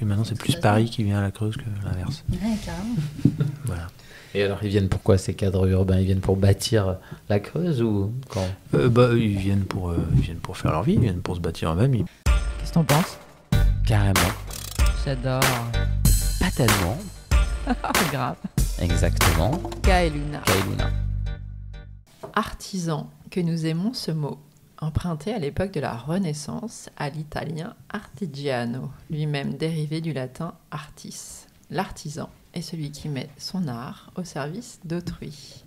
Oui, maintenant c'est plus Paris qui vient à la Creuse que l'inverse. Ouais, carrément. Voilà. Et alors, ils viennent pourquoi ces cadres urbains? Ils viennent pour bâtir la Creuse ou quand? Ils viennent pour faire leur vie, ils viennent pour se bâtir eux-mêmes. Qu'est-ce que t'en penses? Carrément. J'adore. Pas tellement. Grave. Exactement. Kaeluna. Kailuna. Artisan, que nous aimons ce mot, emprunté à l'époque de la Renaissance à l'italien artigiano, lui-même dérivé du latin artis. L'artisan est celui qui met son art au service d'autrui.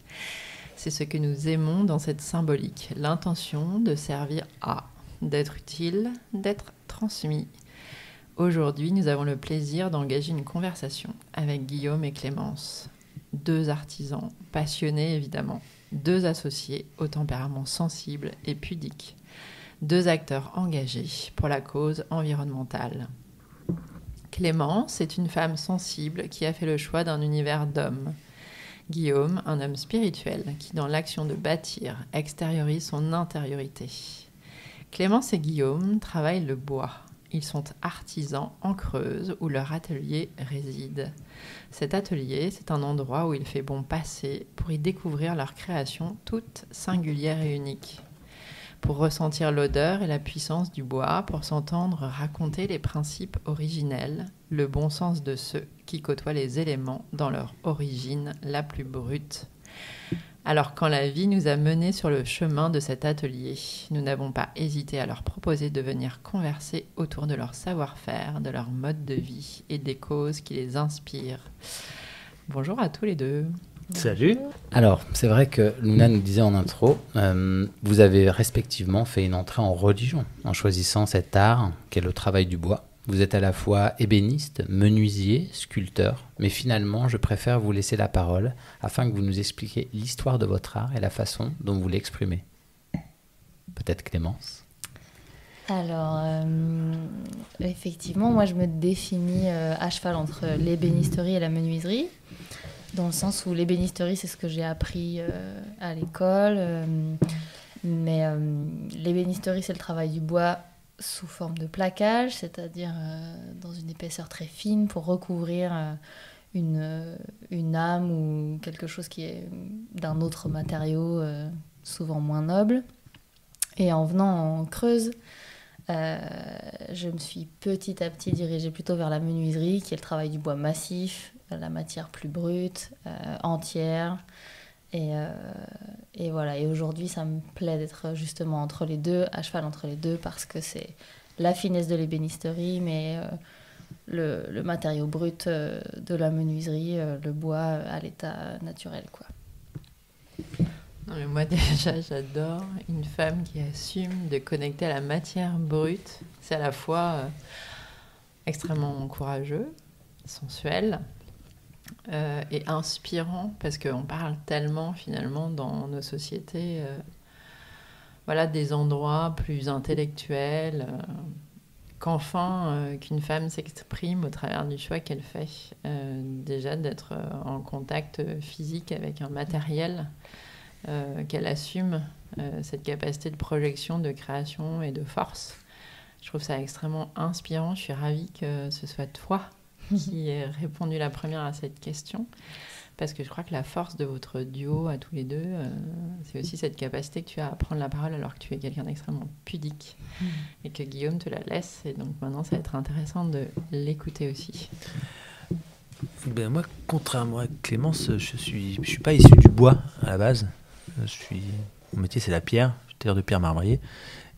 C'est ce que nous aimons dans cette symbolique, l'intention de servir à, d'être utile, d'être transmis. Aujourd'hui, nous avons le plaisir d'engager une conversation avec Guillaume et Clémence, deux artisans, passionnés évidemment, deux associés au tempérament sensible et pudique, deux acteurs engagés pour la cause environnementale. Clémence est une femme sensible qui a fait le choix d'un univers d'hommes. Guillaume, un homme spirituel qui, dans l'action de bâtir, extériorise son intériorité. Clémence et Guillaume travaillent le bois. Ils sont artisans en Creuse où leur atelier réside. Cet atelier, c'est un endroit où il fait bon passer pour y découvrir leur création toute singulière et unique. Pour ressentir l'odeur et la puissance du bois, pour s'entendre raconter les principes originels, le bon sens de ceux qui côtoient les éléments dans leur origine la plus brute. Alors quand la vie nous a menés sur le chemin de cet atelier, nous n'avons pas hésité à leur proposer de venir converser autour de leur savoir-faire, de leur mode de vie et des causes qui les inspirent. Bonjour à tous les deux. Salut. Alors, c'est vrai que Luna nous disait en intro, vous avez respectivement fait une entrée en religion en choisissant cet art qu'est le travail du bois. Vous êtes à la fois ébéniste, menuisier, sculpteur, mais finalement, je préfère vous laisser la parole afin que vous nous expliquiez l'histoire de votre art et la façon dont vous l'exprimez. Peut-être Clémence? Alors, effectivement, moi je me définis à cheval entre l'ébénisterie et la menuiserie, dans le sens où l'ébénisterie c'est ce que j'ai appris à l'école, mais l'ébénisterie c'est le travail du bois sous forme de plaquage, c'est-à-dire dans une épaisseur très fine pour recouvrir une âme ou quelque chose qui est d'un autre matériau, souvent moins noble. Et en venant en Creuse, je me suis petit à petit dirigée plutôt vers la menuiserie, qui est le travail du bois massif, la matière plus brute, entière. Et voilà. Et aujourd'hui, ça me plaît d'être justement entre les deux, à cheval entre les deux, parce que c'est la finesse de l'ébénisterie, mais le matériau brut de la menuiserie, le bois à l'état naturel, quoi. Non, mais moi déjà, j'adore une femme qui assume de connecter à la matière brute. C'est à la fois extrêmement courageux, sensuel, et inspirant, parce qu'on parle tellement finalement dans nos sociétés voilà, des endroits plus intellectuels, qu'enfin qu'une femme s'exprime au travers du choix qu'elle fait. Déjà d'être en contact physique avec un matériel, qu'elle assume cette capacité de projection, de création et de force. Je trouve ça extrêmement inspirant. Je suis ravie que ce soit toi qui ait répondu la première à cette question, parce que je crois que la force de votre duo à tous les deux, c'est aussi cette capacité que tu as à prendre la parole alors que tu es quelqu'un d'extrêmement pudique et que Guillaume te la laisse, et donc maintenant ça va être intéressant de l'écouter aussi. Ben moi, contrairement à Clémence, je suis pas issu du bois à la base. Mon métier c'est la pierre, je suis tailleur de pierre marbrier,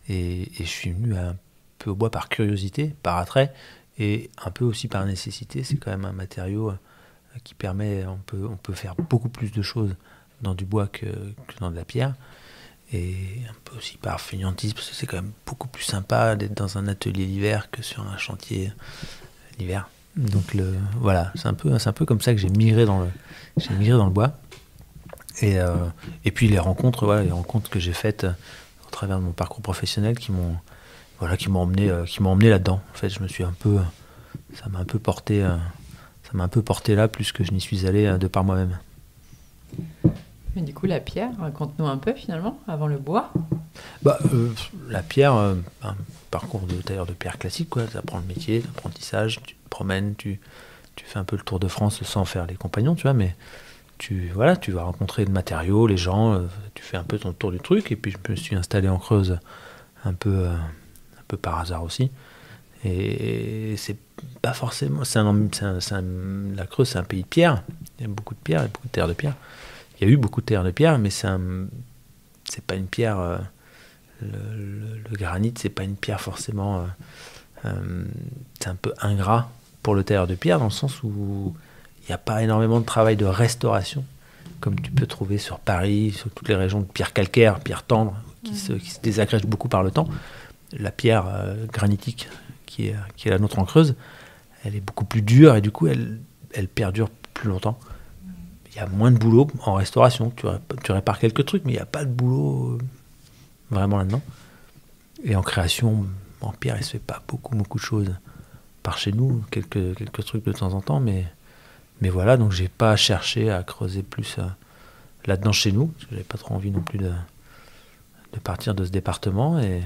et je suis venu un peu au bois par curiosité, par attrait, et un peu aussi par nécessité. C'est quand même un matériau qui permet, on peut faire beaucoup plus de choses dans du bois que dans de la pierre, et un peu aussi par fainéantise, parce que c'est quand même beaucoup plus sympa d'être dans un atelier l'hiver que sur un chantier l'hiver. Donc voilà, c'est un peu comme ça que j'ai migré dans le bois. Et puis les rencontres que j'ai faites au travers de mon parcours professionnel qui m'ont emmené là-dedans. En fait, ça m'a un peu porté là plus que je n'y suis allé de par moi-même. Mais du coup, la pierre, raconte-nous un peu finalement, avant le bois. La La pierre, un parcours de tailleur de pierre classique, quoi. Tu apprends le métier, l'apprentissage, tu promènes, tu fais un peu le tour de France sans faire les compagnons, tu vois, mais tu vas rencontrer le matériau, les gens, tu fais un peu ton tour du truc, et puis je me suis installé en Creuse un peu par hasard aussi. Et c'est pas forcément... la Creuse, c'est un pays de pierre. Il y a beaucoup de pierre, il y a beaucoup de terre de pierre. Il y a eu beaucoup de terre de pierre, mais c'est pas une pierre... le granit, c'est pas une pierre forcément... c'est un peu ingrat pour le tailleur de pierre, dans le sens où il n'y a pas énormément de travail de restauration, comme tu peux trouver sur Paris, sur toutes les régions de pierre calcaire, pierre tendre, qui se désagrègent beaucoup par le temps. La pierre granitique, qui est la nôtre en Creuse, elle est beaucoup plus dure et du coup elle perdure plus longtemps. Il y a moins de boulot en restauration. Tu répares quelques trucs, mais il n'y a pas de boulot vraiment là-dedans. Et en création, en pierre, il ne se fait pas beaucoup de choses par chez nous, quelques trucs de temps en temps, mais voilà, donc j'ai pas cherché à creuser plus là-dedans chez nous, parce que j'avais pas trop envie non plus de partir de ce département, et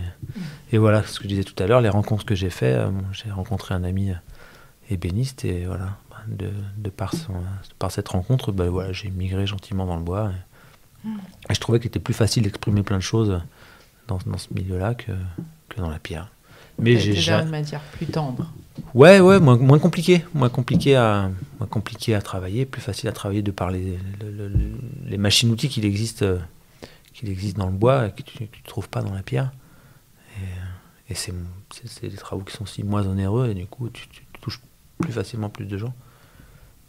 voilà, ce que je disais tout à l'heure, les rencontres que j'ai fait, j'ai rencontré un ami ébéniste, et voilà, de par cette rencontre, voilà, j'ai migré gentiment dans le bois, et je trouvais qu'il était plus facile d'exprimer plein de choses dans ce milieu-là que dans la pierre. Mais j'ai déjà une matière plus tendre. Ouais, moins compliqué à travailler, plus facile à travailler de par les machines-outils qu'il existe dans le bois et que tu ne trouves pas dans la pierre. Et c'est des travaux qui sont aussi moins onéreux, et du coup tu touches plus facilement plus de gens.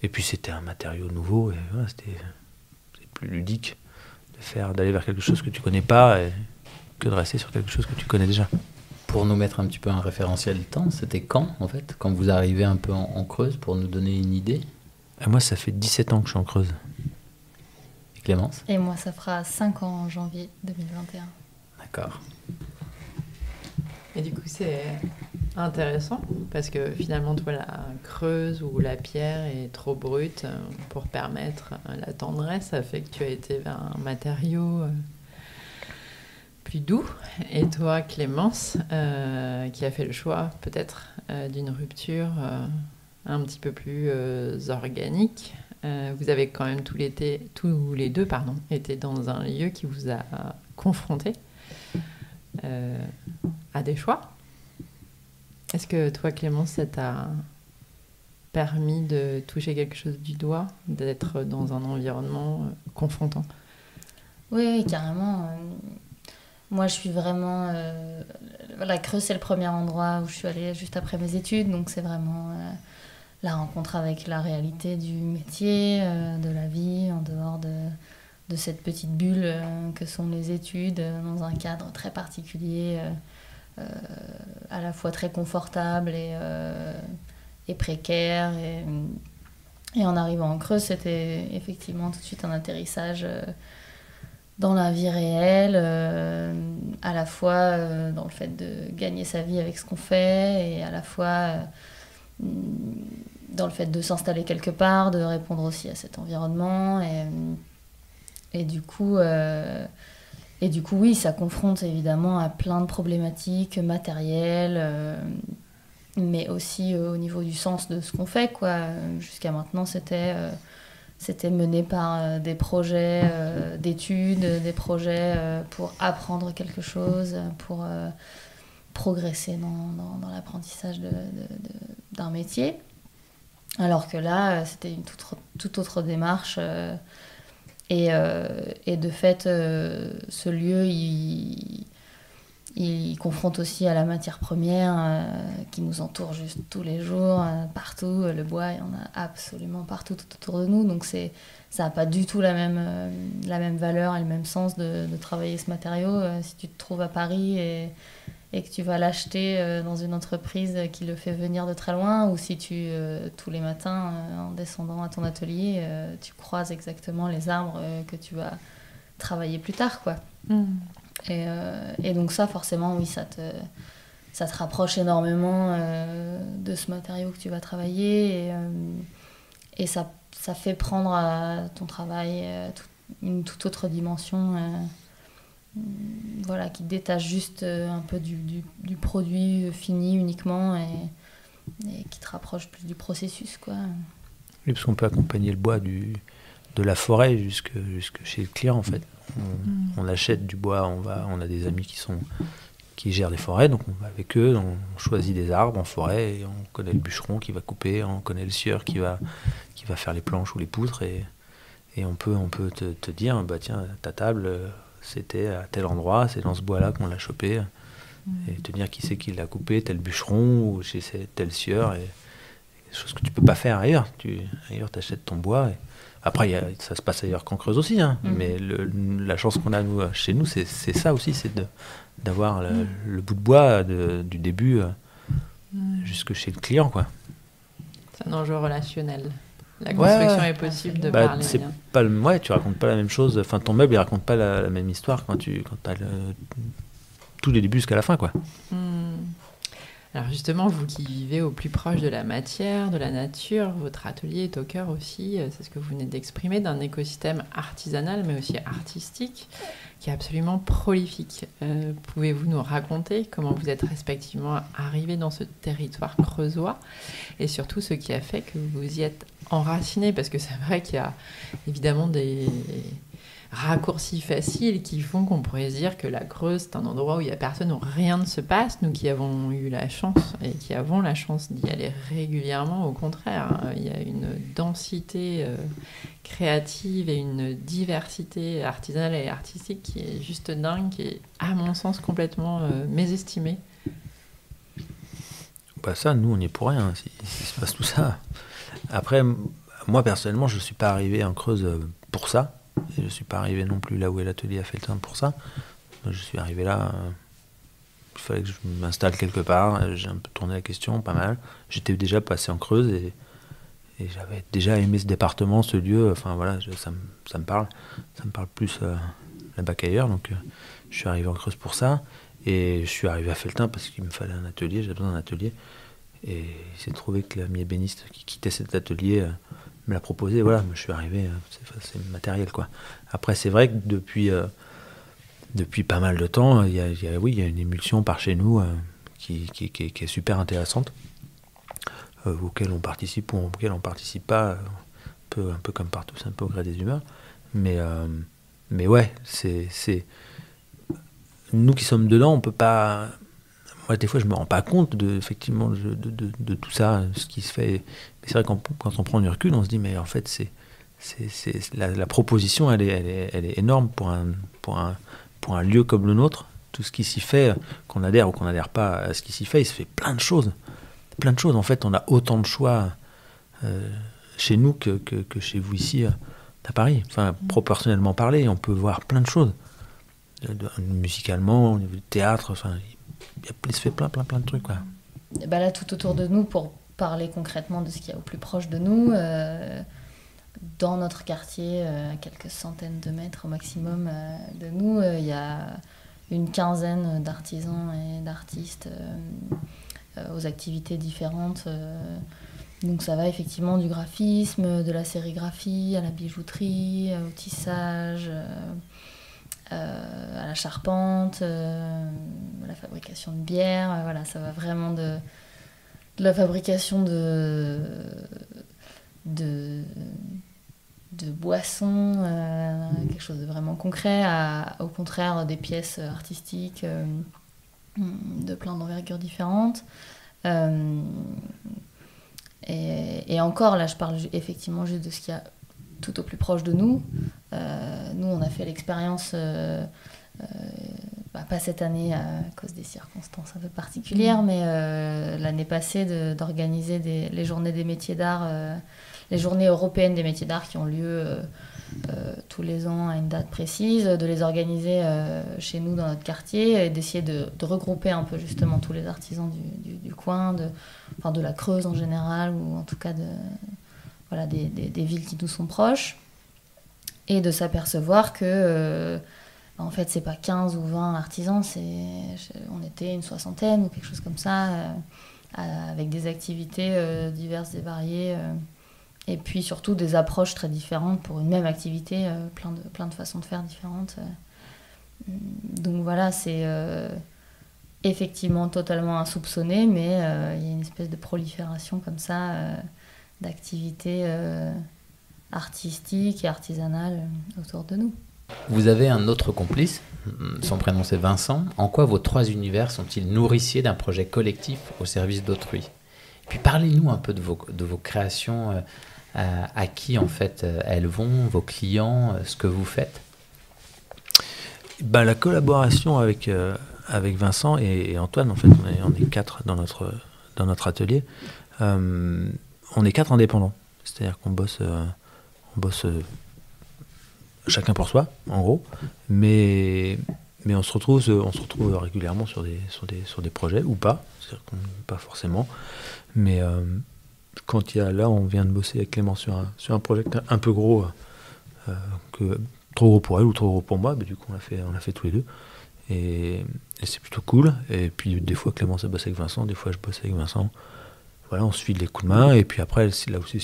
Et puis c'était un matériau nouveau, et voilà, c'est plus ludique d'aller vers quelque chose que tu connais pas que de rester sur quelque chose que tu connais déjà. Pour nous mettre un petit peu un référentiel temps, c'était quand, en fait, quand vous arrivez un peu en Creuse, pour nous donner une idée? Moi, ça fait 17 ans que je suis en Creuse. Et Clémence? Et moi, ça fera 5 ans en janvier 2021. D'accord. Et du coup, c'est intéressant, parce que finalement, toi, la Creuse ou la pierre est trop brute pour permettre la tendresse. Ça fait que tu as été vers un matériau... plus doux. Et toi, Clémence, qui a fait le choix peut-être d'une rupture un petit peu plus organique, vous avez quand même tous les deux été dans un lieu qui vous a confronté à des choix. Est-ce que toi, Clémence, ça t'a permis de toucher quelque chose du doigt, d'être dans un environnement confrontant? Oui, carrément. Moi, je suis vraiment... la Creuse, c'est le premier endroit où je suis allée juste après mes études. Donc, c'est vraiment la rencontre avec la réalité du métier, de la vie, en dehors de cette petite bulle que sont les études, dans un cadre très particulier, à la fois très confortable et précaire. Et en arrivant en Creuse, c'était effectivement tout de suite un atterrissage... dans la vie réelle, à la fois dans le fait de gagner sa vie avec ce qu'on fait, et à la fois dans le fait de s'installer quelque part, de répondre aussi à cet environnement. Et du coup, oui, ça confronte évidemment à plein de problématiques matérielles, mais aussi au niveau du sens de ce qu'on fait, quoi. Jusqu'à maintenant, c'était mené par des projets d'études, des projets pour apprendre quelque chose, pour progresser dans l'apprentissage d'un métier. Alors que là, c'était une toute autre démarche. Et de fait, ce lieu, il confronte aussi à la matière première qui nous entoure juste tous les jours, partout. Le bois, il y en a absolument partout tout autour de nous. Donc ça n'a pas du tout la même valeur et le même sens de travailler ce matériau. Si tu te trouves à Paris et que tu vas l'acheter dans une entreprise qui le fait venir de très loin, ou si tous les matins, en descendant à ton atelier, tu croises exactement les arbres que tu vas travailler plus tard, quoi. Et donc ça, forcément, oui, ça te rapproche énormément de ce matériau que tu vas travailler, et ça fait prendre à ton travail une toute autre dimension, voilà, qui détache juste un peu du produit fini uniquement, et qui te rapproche plus du processus, quoi. Oui, parce qu'on peut accompagner le bois de la forêt jusque chez le client, en fait. On achète du bois, on a des amis qui gèrent des forêts, donc on va avec eux, on choisit des arbres en forêt, et on connaît le bûcheron qui va couper, on connaît le sieur qui va faire les planches ou les poutres, et on peut te dire, bah tiens, ta table, c'était à tel endroit, c'est dans ce bois-là qu'on l'a chopé, et te dire qui c'est qui l'a coupé, tel bûcheron, ou chez tel sieur, et des choses que tu peux pas faire ailleurs. Ailleurs, tu achètes ton bois. Après, ça se passe ailleurs qu'en Creuse aussi, hein. Mais la chance qu'on a chez nous, c'est ça aussi, c'est d'avoir le bout de bois du début jusque chez le client, quoi. C'est un enjeu relationnel. La construction est possible de par les liens. Tu racontes pas la même chose. Enfin, ton meuble, il raconte pas la même histoire quand t'as tous les débuts jusqu'à la fin, quoi. Alors justement, vous qui vivez au plus proche de la matière, de la nature, votre atelier est au cœur aussi, c'est ce que vous venez d'exprimer, d'un écosystème artisanal mais aussi artistique qui est absolument prolifique. Pouvez-vous nous raconter comment vous êtes respectivement arrivés dans ce territoire creusois et surtout ce qui a fait que vous y êtes enracinés? Parce que c'est vrai qu'il y a évidemment des raccourcis faciles qui font qu'on pourrait se dire que la Creuse, c'est un endroit où il n'y a personne, où rien ne se passe. Nous qui avons eu la chance et qui avons la chance d'y aller régulièrement, au contraire, il y a une densité créative et une diversité artisanale et artistique qui est juste dingue, qui est, à mon sens, complètement mésestimée. Bah ça, nous, on n'y est pour rien, s'il se passe tout ça. Après, moi, personnellement, je ne suis pas arrivé en Creuse pour ça. Et je ne suis pas arrivé non plus là où est l'atelier à Felletin pour ça. Je suis arrivé là, il fallait que je m'installe quelque part. J'ai un peu tourné la question, pas mal. J'étais déjà passé en Creuse et j'avais déjà aimé ce département, ce lieu. Enfin voilà, ça me parle. Ça me parle plus là-bas qu'ailleurs. Donc je suis arrivé en Creuse pour ça. Et je suis arrivé à Felletin parce qu'il me fallait un atelier, j'avais besoin d'un atelier. Et il s'est trouvé que l'ami ébéniste qui quittait cet atelier me l'a proposé, voilà, je suis arrivé, c'est matériel, quoi. Après, c'est vrai que depuis pas mal de temps, il y a une émulsion par chez nous qui est super intéressante, auquel on participe ou auquel on participe pas, un peu comme partout, c'est un peu au gré des humeurs. Mais ouais, c'est nous qui sommes dedans, on peut pas. Moi, des fois, je me rends pas compte effectivement de tout ça, ce qui se fait. Mais c'est vrai quand on prend du recul, on se dit mais en fait la proposition, elle est énorme pour un lieu comme le nôtre. Tout ce qui s'y fait, qu'on adhère ou qu'on n'adhère pas à ce qui s'y fait, il se fait plein de choses. Plein de choses. En fait, on a autant de choix chez nous que chez vous ici à Paris. Enfin, proportionnellement parlé, on peut voir plein de choses. Musicalement, au niveau du théâtre, enfin. Il se fait plein de trucs, quoi. Bah là, tout autour de nous, pour parler concrètement de ce qu'il y a au plus proche de nous, dans notre quartier, à quelques centaines de mètres au maximum de nous, il y a une quinzaine d'artisans et d'artistes aux activités différentes. Donc ça va effectivement du graphisme, de la sérigraphie, à la bijouterie, au tissage... à la charpente, à la fabrication de bière, voilà, ça va vraiment de la fabrication de boissons, quelque chose de vraiment concret, au contraire des pièces artistiques de plein d'envergures différentes. Et encore, là je parle effectivement juste de ce qu'il y a tout au plus proche de nous. Nous, on a fait l'expérience, pas cette année à cause des circonstances un peu particulières, mais l'année passée d'organiser les journées des métiers d'art, les journées européennes des métiers d'art qui ont lieu tous les ans à une date précise, de les organiser chez nous dans notre quartier et d'essayer de regrouper un peu justement tous les artisans du coin, de la Creuse en général, ou en tout cas des villes qui nous sont proches, et de s'apercevoir que en fait c'est pas 15 ou 20 artisans, on était une soixantaine ou quelque chose comme ça, avec des activités diverses et variées, et puis surtout des approches très différentes pour une même activité, plein de façons de faire différentes. Donc voilà, effectivement totalement insoupçonnée, mais il y a une espèce de prolifération comme ça d'activités artistiques et artisanales autour de nous. Vous avez un autre complice, son prénom c'est Vincent. En quoi vos 3 univers sont-ils nourriciers d'un projet collectif au service d'autrui? Puis parlez-nous un peu de vos créations, à qui en fait elles vont, vos clients, ce que vous faites. La collaboration avec Vincent et Antoine, en fait, on est 4 dans notre atelier. On est 4 indépendants, c'est-à-dire qu'on bosse chacun pour soi, en gros, mais on se retrouve régulièrement sur des projets ou pas, c'est-à-dire qu'on pas forcément, mais quand là on vient de bosser avec Clément sur un projet un peu gros, trop gros pour elle ou trop gros pour moi, mais du coup on l'a fait tous les deux, et c'est plutôt cool. Et puis des fois Clément ça bosse avec Vincent, des fois je bosse avec Vincent, voilà, on se file les coups de main, et puis après c'est là où c'est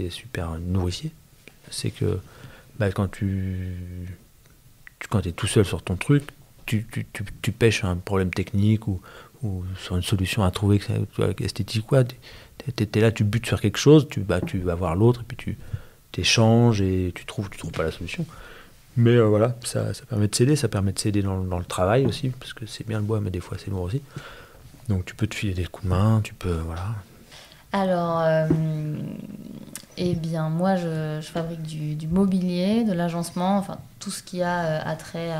super nourricier, c'est que quand quand tu es tout seul sur ton truc, tu pêches un problème technique ou sur une solution à trouver esthétique, quoi. T'es là, tu butes sur quelque chose, tu vas voir l'autre, et puis tu t'échanges et tu trouves pas la solution. Mais voilà, ça permet de s'aider dans le travail aussi, parce que c'est bien le bois, mais des fois c'est lourd aussi. Donc tu peux te filer des coups de main, voilà. Alors, moi je fabrique du mobilier, de l'agencement, enfin tout ce qui a attrait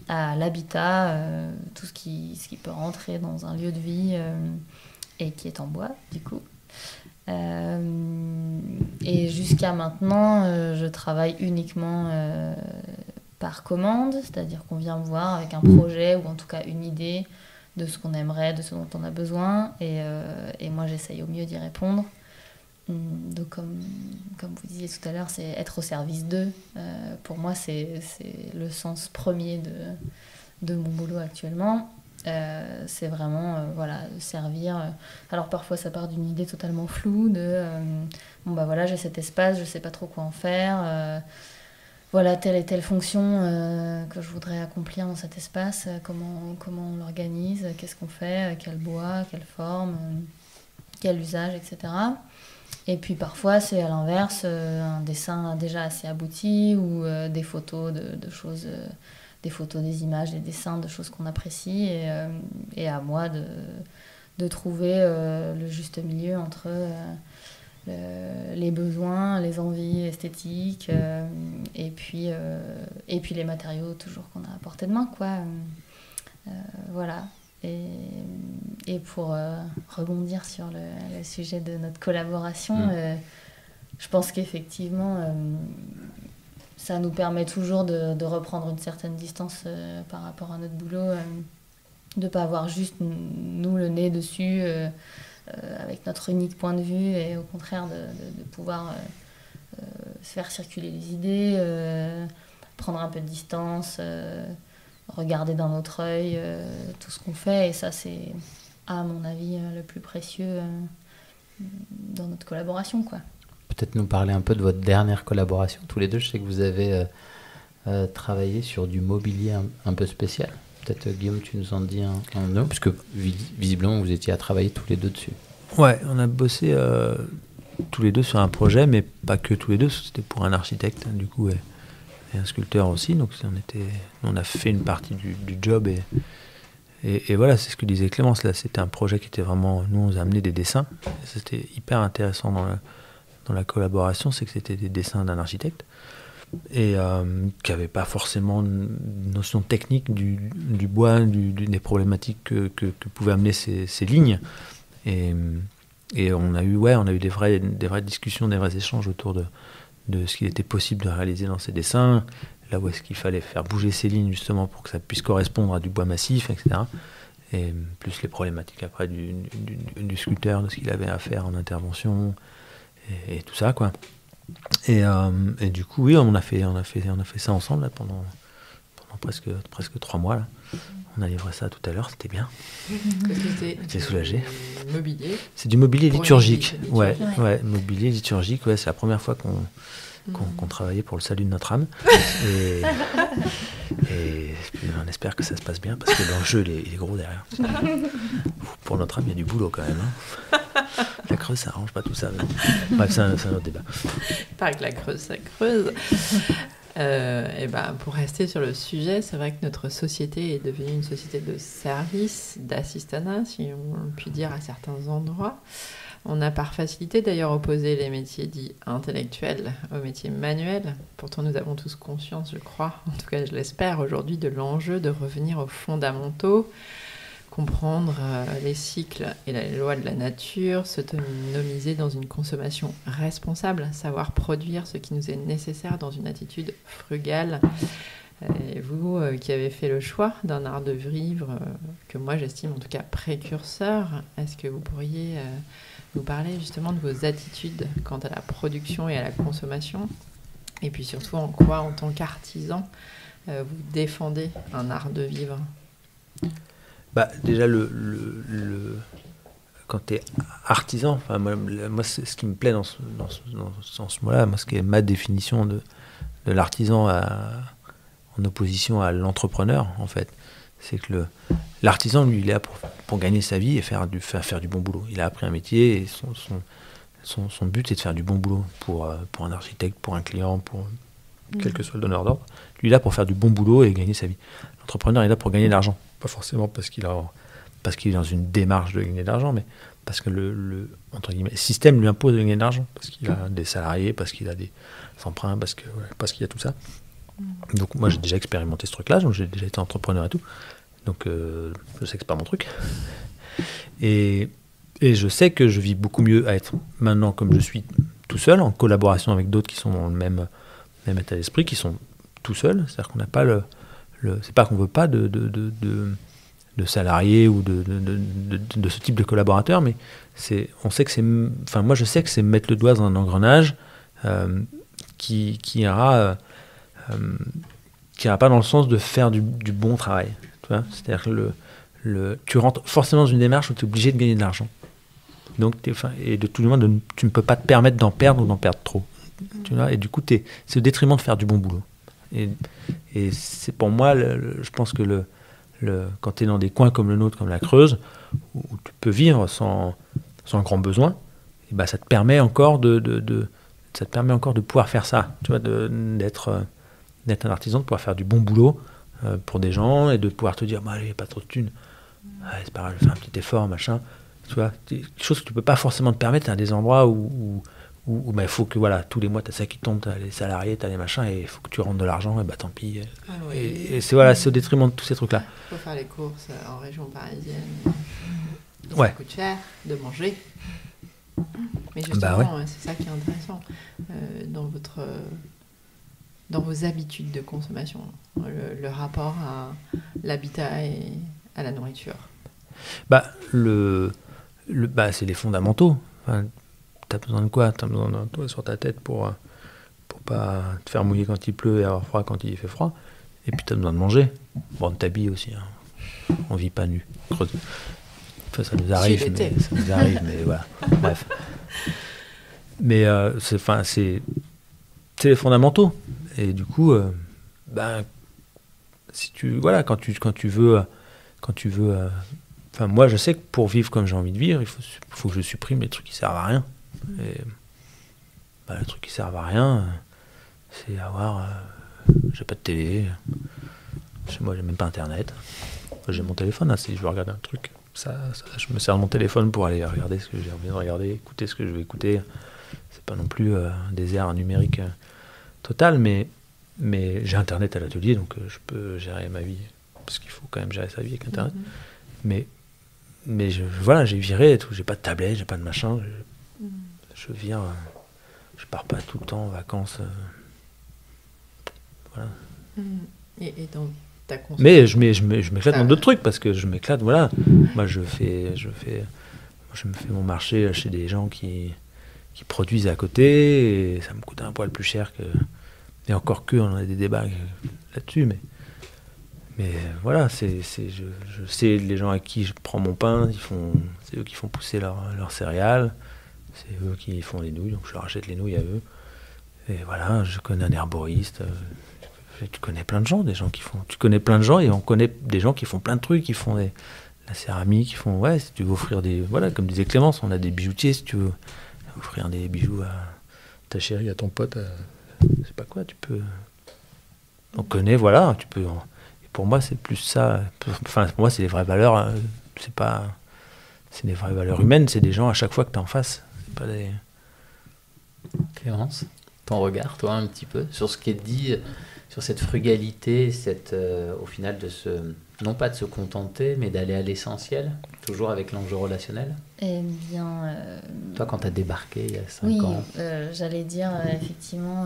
à l'habitat, tout ce qui peut rentrer dans un lieu de vie et qui est en bois, du coup. Et jusqu'à maintenant, je travaille uniquement par commande, c'est-à-dire qu'on vient me voir avec un projet ou en tout cas une idée de ce qu'on aimerait, de ce dont on a besoin, et moi j'essaye au mieux d'y répondre. Donc comme vous disiez tout à l'heure, c'est être au service d'eux. Pour moi, c'est le sens premier de mon boulot actuellement. C'est vraiment servir. Alors parfois ça part d'une idée totalement floue de j'ai cet espace, je sais pas trop quoi en faire. Voilà telle et telle fonction que je voudrais accomplir dans cet espace. Comment on l'organise, qu'est-ce qu'on fait, quel bois, quelle forme, quel usage, etc. Et puis parfois c'est à l'inverse, un dessin déjà assez abouti ou des photos de choses, des photos, des images, des dessins de choses qu'on apprécie, et à moi de trouver le juste milieu entre les besoins, les envies esthétiques et puis les matériaux toujours qu'on a à portée de main, quoi. Voilà. Et pour rebondir sur le sujet de notre collaboration, je pense qu'effectivement, ça nous permet toujours de reprendre une certaine distance par rapport à notre boulot, de ne pas avoir juste nous le nez dessus avec notre unique point de vue, et au contraire de pouvoir faire circuler les idées, prendre un peu de distance, regarder d'un autre œil tout ce qu'on fait, et ça c'est à mon avis le plus précieux dans notre collaboration, quoi. Peut-être nous parler un peu de votre dernière collaboration tous les deux. Je sais que vous avez travaillé sur du mobilier un peu spécial. Peut-être Guillaume, tu nous en dis un mot, puisque visiblement vous étiez à travailler tous les deux dessus. Ouais, on a bossé tous les deux sur un projet, mais pas que tous les deux, c'était pour un architecte, du coup, et un sculpteur aussi. Donc on a fait une partie du job, et voilà, c'est ce que disait Clémence, là, c'était un projet qui était vraiment, nous on nous a amené des dessins, et c'était hyper intéressant dans la collaboration, c'est que c'était des dessins d'un architecte, et qui n'avait pas forcément une notion technique du bois, des problématiques que pouvaient amener ces lignes, et on a eu des vraies discussions, des vrais échanges autour de ce qu'il était possible de réaliser dans ces dessins, là où est-ce qu'il fallait faire bouger ces lignes justement pour que ça puisse correspondre à du bois massif, etc. Et plus les problématiques après du sculpteur, de ce qu'il avait à faire en intervention, et tout ça, quoi. Et du coup, oui, on a fait ça ensemble là, pendant en presque 3 mois. Là. On a livré ça tout à l'heure, c'était bien. J'étais soulagé. Mobilier. C'est du mobilier Pour liturgique. une église Ouais, mobilier liturgique. Ouais, c'est la première fois qu'on travaillait pour le salut de notre âme. Et on espère que ça se passe bien parce que l'enjeu il est gros derrière. Pour notre âme, il y a du boulot quand même. Hein. La Creuse, ça arrange pas tout ça. Mais... Bref, c'est un autre débat. Pas que la Creuse, ça creuse. Et ben, pour rester sur le sujet, c'est vrai que notre société est devenue une société de service, d'assistanat, si on peut dire à certains endroits. On a par facilité d'ailleurs opposé les métiers dits intellectuels aux métiers manuels. Pourtant, nous avons tous conscience, je crois, en tout cas je l'espère aujourd'hui, de l'enjeu de revenir aux fondamentaux, comprendre les cycles et les lois de la nature, s'autonomiser dans une consommation responsable, savoir produire ce qui nous est nécessaire dans une attitude frugale. Et vous qui avez fait le choix d'un art de vivre que moi j'estime en tout cas précurseur, est-ce que vous pourriez nous parler justement de vos attitudes quant à la production et à la consommation, et puis surtout en quoi en tant qu'artisan vous défendez un art de vivre? Bah, déjà, quand tu es artisan, moi c'est ce qui me plaît dans ce mot-là, moi, ce qui est ma définition de l'artisan en opposition à l'entrepreneur, en fait, c'est que l'artisan, lui, il est là pour gagner sa vie et faire du bon boulot. Il a appris un métier et son but, c'est de faire du bon boulot pour un architecte, pour un client, pour quel que soit le donneur d'ordre. Lui, il est là pour faire du bon boulot et gagner sa vie. L'entrepreneur est là pour gagner de l'argent. Pas forcément parce qu'il est dans une démarche de gagner de l'argent, mais parce que le système lui impose de gagner de l'argent, parce qu'il a des salariés, parce qu'il a des emprunts, parce qu'il y a tout ça. Donc moi j'ai déjà expérimenté ce truc-là, donc j'ai déjà été entrepreneur et tout, donc je sais que c'est pas mon truc. Et je sais que je vis beaucoup mieux à être maintenant comme je suis tout seul, en collaboration avec d'autres qui sont dans le même état d'esprit, qui sont tout seuls, c'est-à-dire qu'on n'a pas c'est pas qu'on veut pas de salariés ou de ce type de collaborateurs, mais on sait que moi je sais que c'est mettre le doigt dans un engrenage qui ira pas dans le sens de faire du bon travail. C'est-à-dire que tu rentres forcément dans une démarche où tu es obligé de gagner de l'argent. Donc et de tout le monde, tu ne peux pas te permettre d'en perdre ou d'en perdre trop. Tu vois, et du coup, c'est au détriment de faire du bon boulot. Et c'est pour moi, je pense que quand tu es dans des coins comme le nôtre, comme la Creuse, où tu peux vivre sans grand besoin, et ben ça te permet encore de pouvoir faire ça, tu vois, d'être un artisan, de pouvoir faire du bon boulot pour des gens et de pouvoir te dire, bah, allez, pas trop de thunes, c'est pas grave, je fais un petit effort, machin, tu vois, des choses que tu peux pas forcément te permettre à des endroits où il faut que tous les mois tu as ça qui tombe, tu as les salariés, tu as les machins, et il faut que tu rentres de l'argent, et bah tant pis. Oui. Et c'est au détriment de tous ces trucs-là. Il faut faire les courses en région parisienne. Ouais. Ça coûte cher de manger. Mais justement, c'est ça qui est intéressant dans vos habitudes de consommation, le rapport à l'habitat et à la nourriture. C'est les fondamentaux. T'as besoin de quoi? T'as besoin d'un toit sur ta tête pour pas te faire mouiller quand il pleut et avoir froid quand il fait froid. Et puis t'as besoin de manger. Bon, de t'habiller aussi. Hein. On vit pas nu. Enfin, ça nous arrive, mais voilà. Bref. Mais c'est les fondamentaux. Et du coup, quand tu veux. Moi, je sais que pour vivre comme j'ai envie de vivre, il faut que je supprime les trucs qui servent à rien. Et les trucs qui servent à rien, c'est avoir. J'ai pas de télé. Chez moi, j'ai même pas internet. J'ai mon téléphone, hein, si je veux regarder un truc. Je me sers de mon téléphone pour aller regarder ce que j'ai envie de regarder, écouter ce que je veux écouter. C'est pas non plus un désert numérique total, mais j'ai internet à l'atelier, donc je peux gérer ma vie, parce qu'il faut quand même gérer sa vie avec internet. Mais j'ai viré et tout, j'ai pas de tablette, j'ai pas de machin, je vire, je pars pas tout le temps en vacances. Voilà. Et dans ta consommation. Mais je m'éclate dans d'autres trucs, parce que je m'éclate, voilà. Moi je me fais mon marché chez des gens qui produisent à côté, et ça me coûte un poil plus cher que. Et encore on a des débats là-dessus, mais Mais voilà, je sais les gens à qui je prends mon pain, c'est eux qui font pousser leurs céréales, c'est eux qui font les nouilles, donc je leur achète les nouilles à eux. Et voilà, je connais un herboriste, tu connais plein de gens, tu connais plein de gens et on connaît des gens qui font plein de trucs, qui font la céramique, qui font, ouais, si tu veux offrir voilà, comme disait Clémence, on a des bijoutiers, si tu veux offrir des bijoux à ta chérie, à ton pote, je sais pas quoi, tu peux, on connaît, voilà, tu peux, et pour moi c'est plus ça, enfin pour moi c'est les vraies valeurs, c'est des vraies valeurs humaines, c'est des gens à chaque fois que tu es en face, c'est pas des... Clémence, ton regard, toi, un petit peu, sur ce qui est dit, sur cette frugalité, au final, non pas de se contenter, mais d'aller à l'essentiel, toujours avec l'enjeu relationnel. Eh bien... Toi, quand tu as débarqué il y a 5 oui, ans... j'allais dire, effectivement,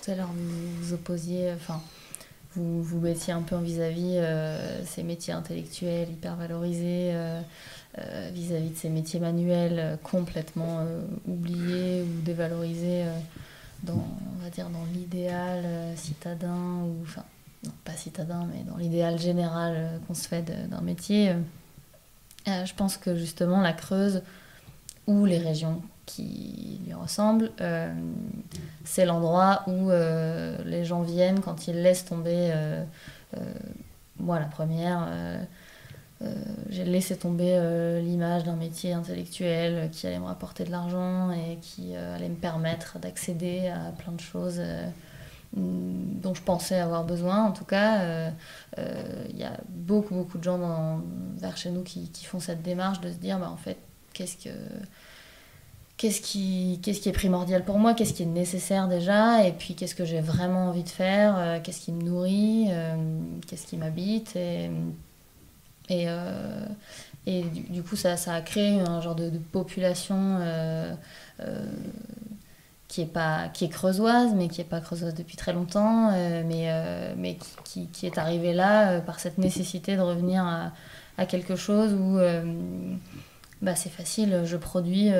tout à l'heure, vous opposiez... Enfin, vous mettiez un peu en vis-à-vis ces métiers intellectuels hyper valorisés vis-à-vis de ces métiers manuels complètement oubliés ou dévalorisés on va dire, dans l'idéal citadin, ou enfin, non pas citadin, mais dans l'idéal général qu'on se fait d'un métier. Je pense que justement la Creuse ou les régions qui lui ressemblent, c'est l'endroit où les gens viennent quand ils laissent tomber. Moi, la première, j'ai laissé tomber l'image d'un métier intellectuel qui allait me rapporter de l'argent et qui allait me permettre d'accéder à plein de choses dont je pensais avoir besoin. En tout cas, y a beaucoup de gens vers chez nous qui font cette démarche de se dire, en fait, qu'est-ce qui est primordial pour moi, qu'est-ce qui est nécessaire déjà, et puis qu'est-ce que j'ai vraiment envie de faire, qu'est-ce qui me nourrit, qu'est-ce qui m'habite, et du coup ça a créé un genre de population qui est creusoise, mais qui n'est pas creusoise depuis très longtemps, mais qui est arrivée là par cette nécessité de revenir à quelque chose où c'est facile, je produis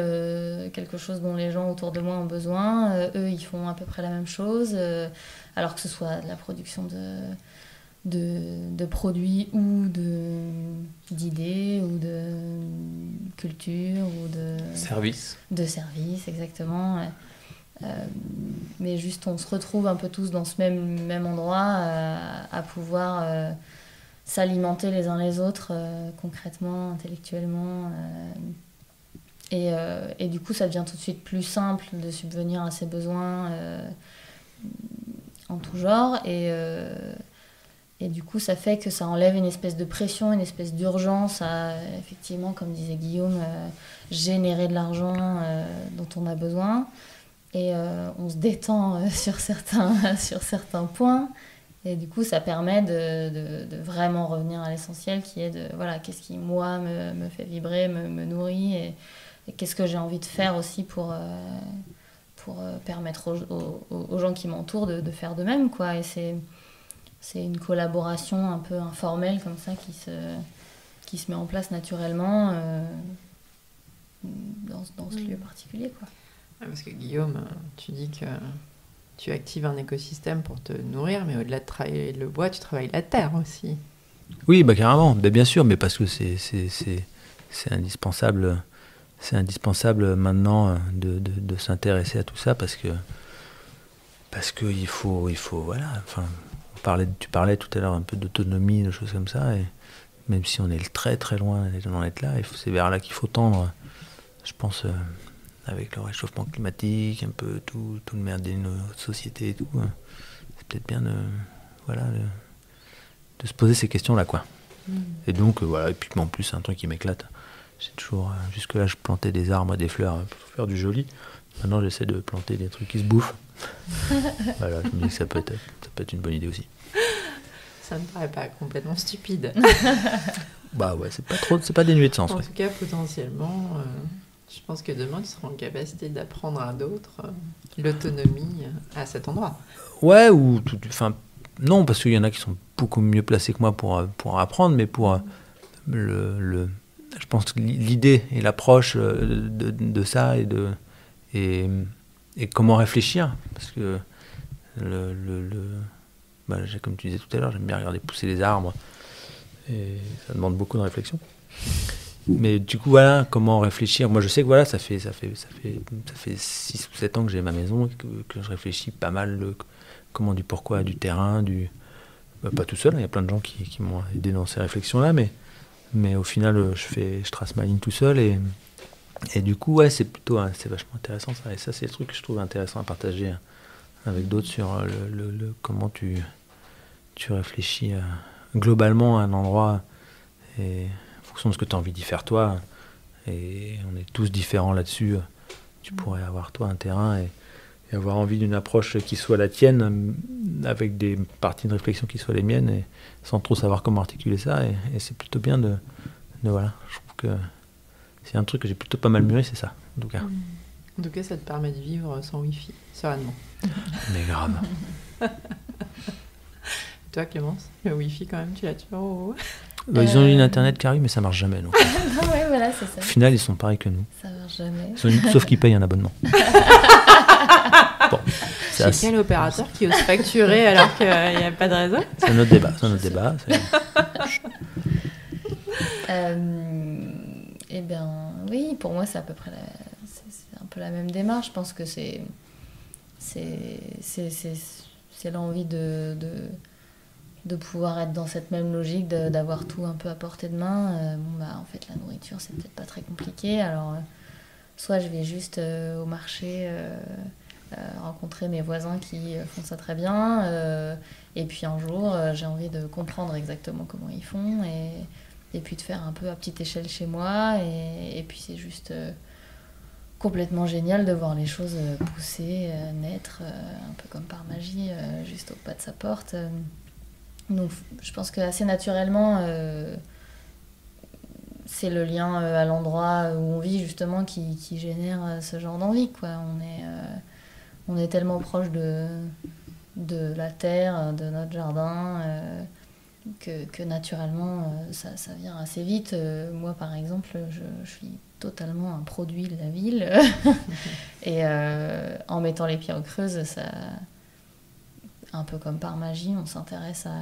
quelque chose dont les gens autour de moi ont besoin, eux ils font à peu près la même chose, alors que ce soit de la production de produits ou d'idées ou de culture ou de services, exactement. Mais juste on se retrouve un peu tous dans ce même endroit à pouvoir s'alimenter les uns les autres concrètement, intellectuellement, et du coup ça devient tout de suite plus simple de subvenir à ses besoins en tout genre, et du coup ça fait que ça enlève une espèce de pression, une espèce d'urgence à, effectivement, comme disait Guillaume, générer de l'argent dont on a besoin, et on se détend sur certains points. Et du coup, ça permet de vraiment revenir à l'essentiel, qui est qu'est-ce qui, moi, me fait vibrer, me nourrit, et qu'est-ce que j'ai envie de faire aussi pour permettre aux gens qui m'entourent de faire de même, quoi. Et c'est une collaboration un peu informelle, comme ça, qui se met en place naturellement dans ce lieu particulier, quoi. Parce que Guillaume, tu dis que tu actives un écosystème pour te nourrir, mais au-delà de travailler le bois, tu travailles la terre aussi. Oui, carrément, bien sûr, mais parce que c'est indispensable, maintenant de s'intéresser à tout ça, parce que il faut voilà, enfin, tu parlais tout à l'heure un peu d'autonomie, de choses comme ça, et même si on est très très loin d'en être là, c'est vers là qu'il faut tendre, je pense. Avec le réchauffement climatique, un peu tout le merdier de notre société et tout, c'est peut-être bien de se poser ces questions-là, quoi. Et donc, et puis en plus, c'est un truc qui m'éclate. J'ai toujours, jusque-là, je plantais des arbres, des fleurs pour faire du joli. Maintenant, j'essaie de planter des trucs qui se bouffent. Voilà, je me dis que ça peut être une bonne idée aussi. Ça me paraît pas complètement stupide. Ouais, c'est pas dénué de sens. En tout cas, potentiellement... Je pense que demain, tu seras en capacité d'apprendre à d'autres l'autonomie à cet endroit. Ouais, non, parce qu'il y en a qui sont beaucoup mieux placés que moi pour apprendre, mais pour je pense que l'idée et l'approche de ça et comment réfléchir, parce que comme tu disais tout à l'heure, j'aime bien regarder pousser les arbres. Et ça demande beaucoup de réflexion. Mais du coup, voilà, comment réfléchir. Moi, je sais que voilà, ça fait 6 ou 7 ans que j'ai ma maison, que je réfléchis pas mal du pourquoi, du terrain, pas tout seul, il y a plein de gens qui m'ont aidé dans ces réflexions-là, mais au final, je trace ma ligne tout seul, et du coup, ouais, c'est vachement intéressant ça. Et ça, c'est le truc que je trouve intéressant à partager avec d'autres sur comment tu réfléchis globalement à un endroit, et en fonction de ce que tu as envie d'y faire toi, et on est tous différents là-dessus. Tu pourrais avoir toi un terrain et avoir envie d'une approche qui soit la tienne, avec des parties de réflexion qui soient les miennes, et sans trop savoir comment articuler ça, et c'est plutôt bien de voilà, je trouve que c'est un truc que j'ai plutôt pas mal mûri, c'est ça, en tout cas. En tout cas, ça te permet de vivre sans Wi-Fi, sereinement. Mais grave. Toi, Clémence, le Wi-Fi quand même, tu l'as toujours? Ils ont une internet qui arrive, mais ça marche jamais. Donc. Non, ouais, voilà, c'est ça. Au final, ils sont pareils que nous. Ça marche jamais. Sauf qu'ils payent un abonnement. Bon, c'est quel opérateur qui ose facturer alors qu'il n'y a pas de réseau? C'est un autre débat. Eh bien, oui, pour moi, c'est à peu près c'est un peu la même démarche. Je pense que c'est l'envie de pouvoir être dans cette même logique, d'avoir tout un peu à portée de main. En fait, la nourriture, c'est peut-être pas très compliqué. Alors, soit je vais juste au marché rencontrer mes voisins qui font ça très bien, et puis un jour, j'ai envie de comprendre exactement comment ils font, et puis de faire un peu à petite échelle chez moi, et puis c'est juste complètement génial de voir les choses pousser, naître, un peu comme par magie, juste au pas de sa porte. Donc je pense que assez naturellement, c'est le lien à l'endroit où on vit justement qui génère ce genre d'envie, quoi. On est tellement proche de la terre, de notre jardin, que naturellement ça vient assez vite. Moi par exemple, je suis totalement un produit de la ville et en mettant les pieds aux Creuses, ça, un peu comme par magie, on s'intéresse à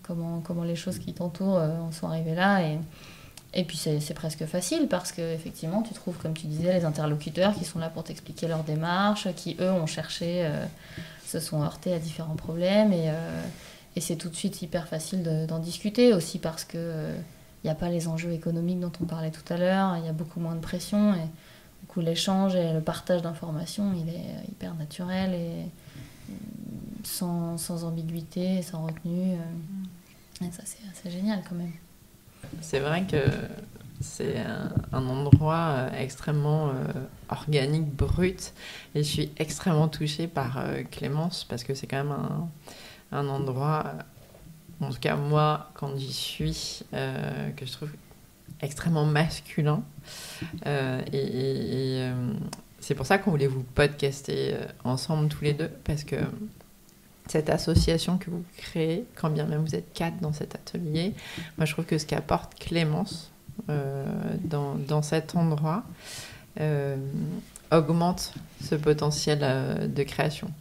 comment les choses qui t'entourent en sont arrivées là, et puis c'est presque facile parce que effectivement tu trouves, comme tu disais, les interlocuteurs qui sont là pour t'expliquer leur démarche, qui eux ont cherché, se sont heurtés à différents problèmes, et c'est tout de suite hyper facile d'en discuter aussi parce que il n'y a pas les enjeux économiques dont on parlait tout à l'heure, il y a beaucoup moins de pression, et du coup l'échange et le partage d'informations il est hyper naturel et sans ambiguïté, sans retenue, et ça c'est génial quand même. C'est vrai que c'est un endroit extrêmement organique, brut, et je suis extrêmement touchée par Clémence parce que c'est quand même un endroit, en tout cas moi quand j'y suis, que je trouve extrêmement masculin, et c'est pour ça qu'on voulait vous podcaster ensemble tous les deux, parce que cette association que vous créez, quand bien même vous êtes 4 dans cet atelier, moi je trouve que ce qu'apporte Clémence dans cet endroit augmente ce potentiel de création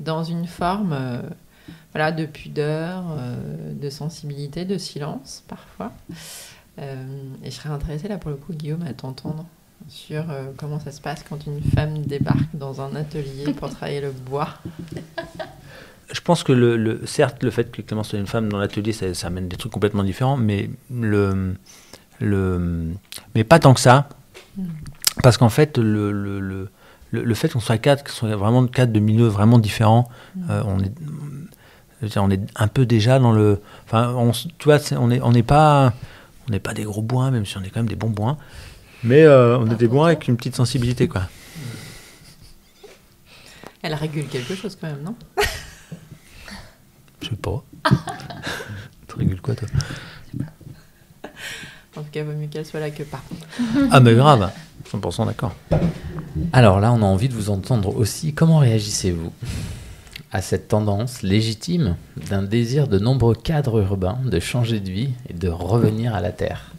dans une forme de pudeur, de sensibilité, de silence parfois, et je serais intéressée là pour le coup, Guillaume, à t'entendre sur comment ça se passe quand une femme débarque dans un atelier pour travailler le bois. Je pense que certes, le fait que Clémence soit une femme dans l'atelier, ça amène des trucs complètement différents, mais mais pas tant que ça, parce qu'en fait, le fait qu'on soit 4, qu'on soit vraiment 4 de milieux vraiment différents, on est un peu déjà dans le... Enfin, tu vois, on n'est pas des gros bourrins, même si on est quand même des bons bourrins. Mais on est des bons avec une petite sensibilité, quoi. Elle régule quelque chose quand même, non? Je sais pas. Tu régules quoi, toi? En tout cas, vaut mieux qu'elle soit là que pas. Ah, mais grave, 100% d'accord. Alors là, on a envie de vous entendre aussi. Comment réagissez-vous à cette tendance légitime d'un désir de nombreux cadres urbains de changer de vie et de revenir à la terre?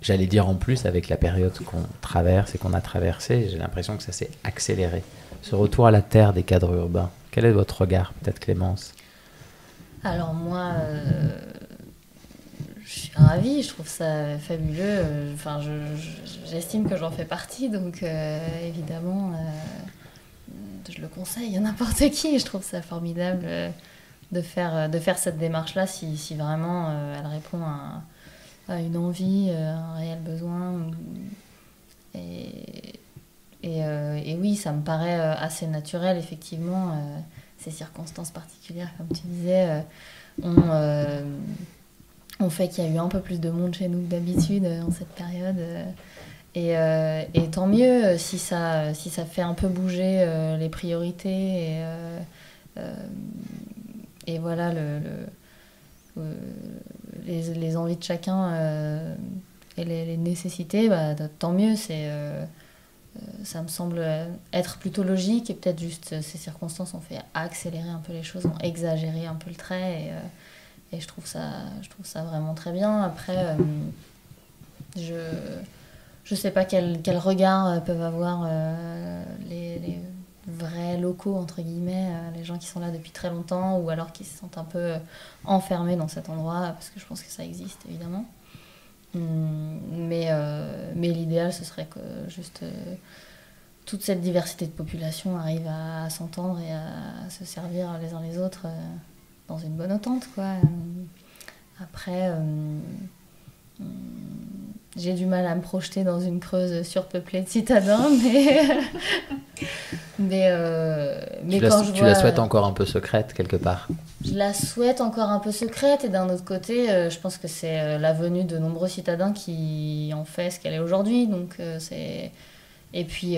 j'allais dire en plus, avec la période qu'on traverse et qu'on a traversée, j'ai l'impression que ça s'est accéléré. Ce retour à la terre des cadres urbains, quel est votre regard, peut-être Clémence? Alors moi, je suis ravie, je trouve ça fabuleux. Enfin, j'estime que j'en fais partie, donc évidemment, je le conseille à n'importe qui. Je trouve ça formidable de faire cette démarche-là si vraiment elle répond à une envie, un réel besoin. Et oui, ça me paraît assez naturel, effectivement. Ces circonstances particulières, comme tu disais, ont fait qu'il y a eu un peu plus de monde chez nous que d'habitude en cette période. Et tant mieux si ça fait un peu bouger les priorités et voilà les envies de chacun et les nécessités, bah, tant mieux. Ça me semble être plutôt logique et peut-être juste ces circonstances ont fait accélérer un peu les choses, ont exagéré un peu le trait et je trouve ça vraiment très bien. Après, je sais pas quel regard peuvent avoir les vrais locaux, entre guillemets, les gens qui sont là depuis très longtemps ou alors qui se sentent un peu enfermés dans cet endroit, parce que je pense que ça existe, évidemment. Mais l'idéal, ce serait que juste toute cette diversité de population arrive à s'entendre et à se servir les uns les autres dans une bonne entente, quoi. Après, j'ai du mal à me projeter dans une Creuse surpeuplée de citadins, mais quand je vois... Tu la souhaites encore un peu secrète, quelque part? Je la souhaite encore un peu secrète, et d'un autre côté, je pense que c'est la venue de nombreux citadins qui en fait ce qu'elle est aujourd'hui. Donc, et puis,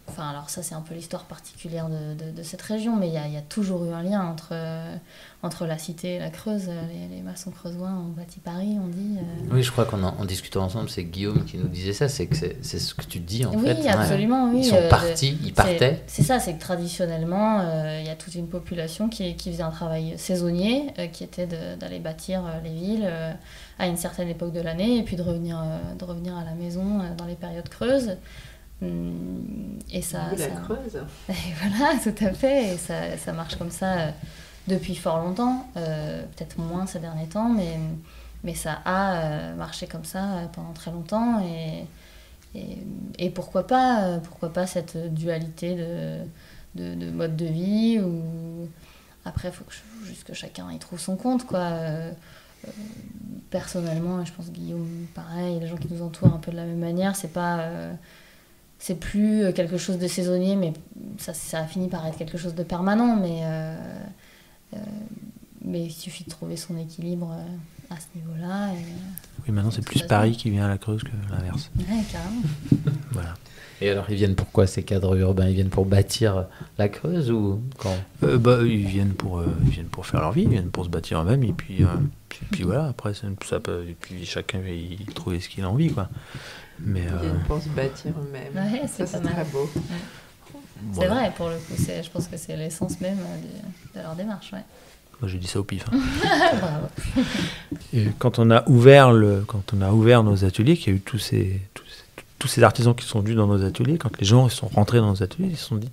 enfin, alors ça, c'est un peu l'histoire particulière de cette région, mais il y a toujours eu un lien entre la cité et la Creuse. Les maçons creusois ont bâti Paris, on dit. Oui, je crois qu'en discutant ensemble, c'est Guillaume qui nous disait ça, c'est que c'est ce que tu dis en fait. Oui, absolument, oui. Ils sont partis, ils partaient. C'est ça, c'est que traditionnellement, il y a toute une population qui faisait un travail saisonnier, qui était d'aller bâtir les villes à une certaine époque de l'année, et puis de revenir à la maison dans les périodes creuses. Et la Creuse. Et voilà, tout à fait. Et ça marche comme ça depuis fort longtemps, peut-être moins ces derniers temps, mais ça a marché comme ça pendant très longtemps. Et pourquoi pas cette dualité de mode de vie où... Après, il faut juste que chacun y trouve son compte, quoi. Personnellement, je pense Guillaume, pareil, les gens qui nous entourent un peu de la même manière, c'est plus quelque chose de saisonnier, mais ça a fini par être quelque chose de permanent. Mais il suffit de trouver son équilibre à ce niveau-là. Oui, maintenant c'est plus Paris qui vient à la Creuse que l'inverse. Ouais, carrément. Voilà. Et alors, ils viennent pour quoi, ces cadres urbains? Ils viennent pour bâtir la Creuse ou quand? Ils viennent pour faire leur vie, ils viennent pour se bâtir eux-mêmes, et puis voilà, après ça peut, et puis chacun il trouve ce qu'il a envie, quoi. Mais Ils viennent pour se bâtir eux-mêmes. Ouais, ça, c'est très beau. Ouais. voilà. C'est vrai, pour le coup, je pense que c'est l'essence même de leur démarche. Ouais. Moi j'ai dit ça au pif. Bravo. Et quand on a ouvert nos ateliers, qu'il y a eu tous ces artisans qui sont venus dans nos ateliers, quand les gens ils sont rentrés dans nos ateliers, ils se sont dit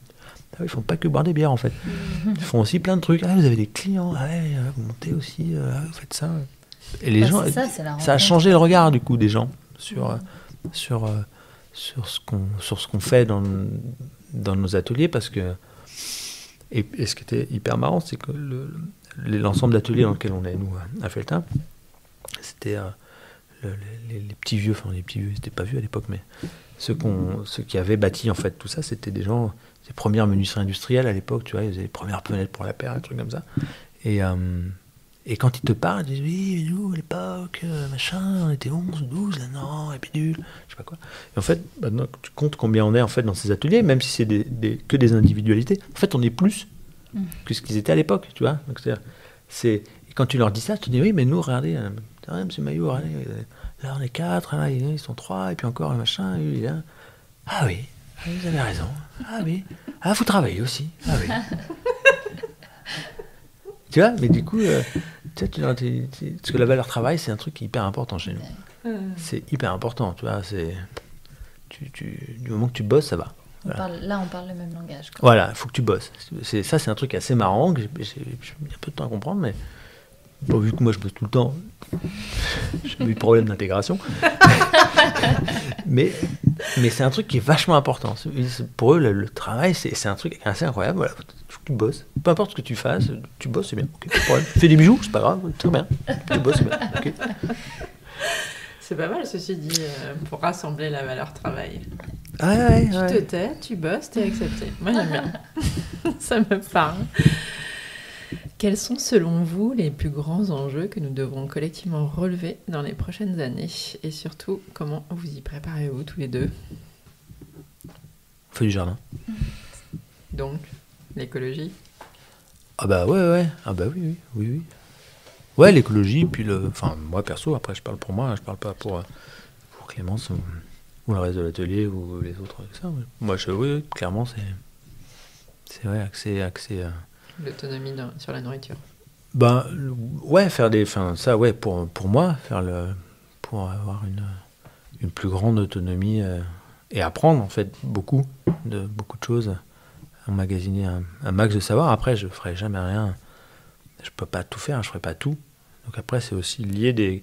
ah oui, ils font pas que boire des bières en fait. Ils font aussi plein de trucs. Ah, vous avez des clients, ah ouais, vous montez aussi, vous faites ça. Et les gens, ça a changé le regard du coup des gens sur ce qu'on fait dans nos ateliers, parce que et ce qui était hyper marrant, c'est que l'ensemble d'ateliers dans lequel on est nous à Felletin, c'était les petits vieux, enfin les petits vieux, ils n'étaient pas vieux à l'époque, mais ceux qui avaient bâti en fait tout ça, c'était des gens, les premières menuiseries industrielles à l'époque, tu vois, ils faisaient les premières fenêtres pour la paire, des trucs comme ça. Et quand ils te parlent, ils disent oui, mais nous à l'époque, machin, on était 11, 12, là non, et bidule, je sais pas quoi. Et en fait, maintenant tu comptes combien on est en fait dans ces ateliers, même si c'est que des individualités, en fait on est plus que ce qu'ils étaient à l'époque, tu vois. Donc et quand tu leur dis ça, tu te dis oui, mais nous, regardez, monsieur Maillot, regardez, là on est 4, là ils sont 3, et puis encore le machin, lui, là. Ah oui, vous avez raison. Ah oui, ah vous travaillez aussi. Ah oui. Tu vois, mais du coup, parce que la valeur travail, c'est un truc hyper important chez nous. C'est hyper important, tu vois. Du moment que tu bosses, ça va. Voilà. On parle le même langage. Quoi. Voilà, il faut que tu bosses. Ça, c'est un truc assez marrant que j'ai mis un peu de temps à comprendre, mais bon, vu que moi je bosse tout le temps, j'ai eu de problème d'intégration. mais c'est un truc qui est vachement important. Pour eux, le travail, c'est un truc assez incroyable. Voilà, il faut que tu bosses. Peu importe ce que tu fasses, tu bosses, c'est bien. Okay, pas de problème. Fais des bijoux, c'est pas grave, très bien. Tu bosses, c'est bien. Okay. C'est pas mal, ceci dit, pour rassembler la valeur travail. Ah ouais, tu te tais, tu bosses, t'es accepté. Moi, j'aime bien. Ça me parle. Quels sont, selon vous, les plus grands enjeux que nous devrons collectivement relever dans les prochaines années? Et surtout, comment vous y préparez-vous tous les deux? On fait du jardin. Donc, l'écologie? Ah bah ouais. Ah bah oui. Ouais, l'écologie, puis enfin, moi perso, après je parle pour moi, je parle pas pour Clémence ou le reste de l'atelier ou les autres avec ça. Moi, oui, clairement, c'est vrai, accès l'autonomie sur la nourriture. Ben, ouais, ça, ouais, pour moi, pour avoir une plus grande autonomie et apprendre, en fait, beaucoup de choses, emmagasiner un max de savoir. Après, je ferai jamais rien. Je peux pas tout faire, je ferai pas tout. Donc après, c'est aussi lier des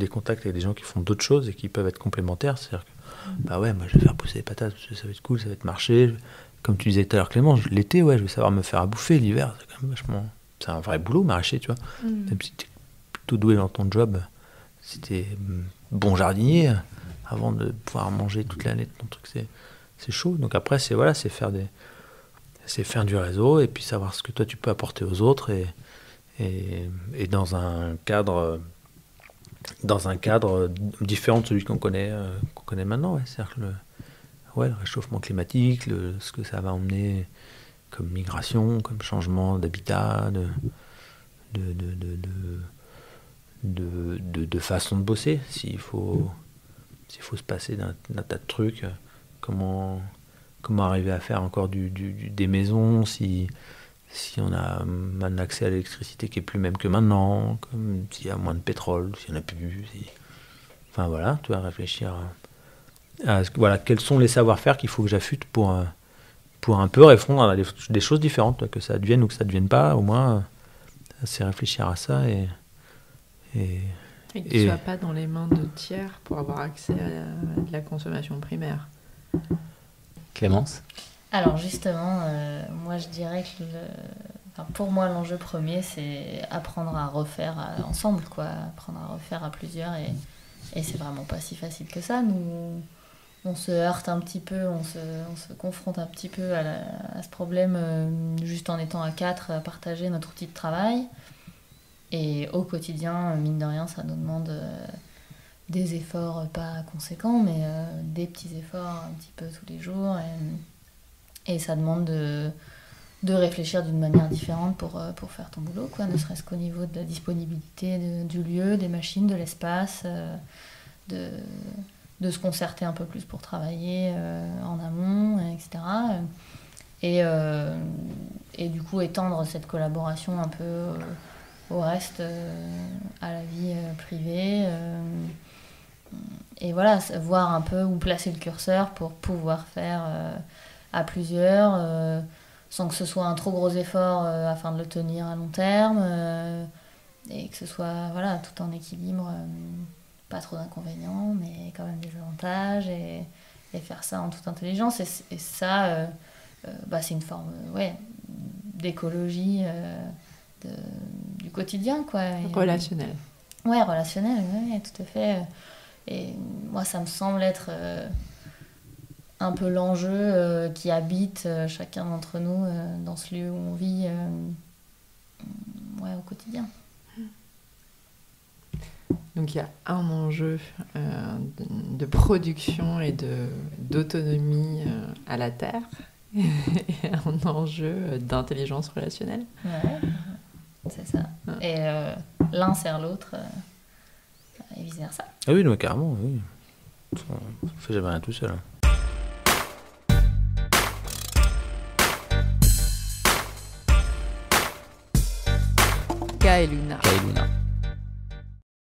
contacts avec des gens qui font d'autres choses et qui peuvent être complémentaires. C'est-à-dire que, bah ouais, moi je vais faire pousser des patates, parce que ça va être cool, ça va être marché. Comme tu disais tout à l'heure, Clément, l'été, ouais, je vais savoir me faire à bouffer. L'hiver, c'est quand même vachement... C'est un vrai boulot, maraîcher, tu vois. Même si tu es plutôt doué dans ton job, si tu es bon jardinier, avant de pouvoir manger toute l'année, ton truc, c'est chaud. Donc après, c'est faire du réseau et puis savoir ce que toi tu peux apporter aux autres et dans un cadre différent de celui qu'on connaît maintenant. Ouais. C'est-à-dire que le réchauffement climatique, ce que ça va emmener comme migration, comme changement d'habitat, de façon de bosser. S'il faut se passer d'un tas de trucs, comment arriver à faire encore des maisons si on a un accès à l'électricité qui est plus même que maintenant, comme s'il y a moins de pétrole, s'il n'y en a plus. Enfin voilà, tu vas réfléchir à voilà, quels sont les savoir-faire qu'il faut que j'affûte pour un peu répondre à des choses différentes, que ça advienne ou que ça ne devienne pas, au moins c'est réfléchir à ça et que tu ne sois pas dans les mains de tiers pour avoir accès à de la consommation primaire. Clémence? Alors justement, moi je dirais que pour moi l'enjeu premier c'est apprendre à refaire ensemble, quoi, apprendre à refaire à plusieurs et c'est vraiment pas si facile que ça. Nous on se heurte un petit peu, on se confronte un petit peu à ce problème juste en étant à 4 à partager notre outil de travail et au quotidien, mine de rien, ça nous demande des efforts pas conséquents mais des petits efforts un petit peu tous les jours et ça demande de réfléchir d'une manière différente pour faire ton boulot, quoi, ne serait-ce qu'au niveau de la disponibilité du lieu, des machines, de l'espace, de se concerter un peu plus pour travailler en amont, etc. Et du coup étendre cette collaboration un peu au reste, à la vie privée. Et voilà, voir un peu où placer le curseur pour pouvoir faire... à plusieurs, sans que ce soit un trop gros effort afin de le tenir à long terme, et que ce soit tout en équilibre, pas trop d'inconvénients, mais quand même des avantages, et faire ça en toute intelligence. Et ça, c'est une forme d'écologie du quotidien, quoi. Relationnel. Ouais, relationnel, ouais, tout à fait. Et moi, ça me semble être... un peu l'enjeu qui habite chacun d'entre nous dans ce lieu où on vit au quotidien. Donc il y a un enjeu de production et d'autonomie à la Terre et un enjeu d'intelligence relationnelle. Ouais, c'est ça. Et l'un sert l'autre et vice-versa. Ah oui, non, carrément, oui. On ne fait jamais rien tout seul. Kai et Luna.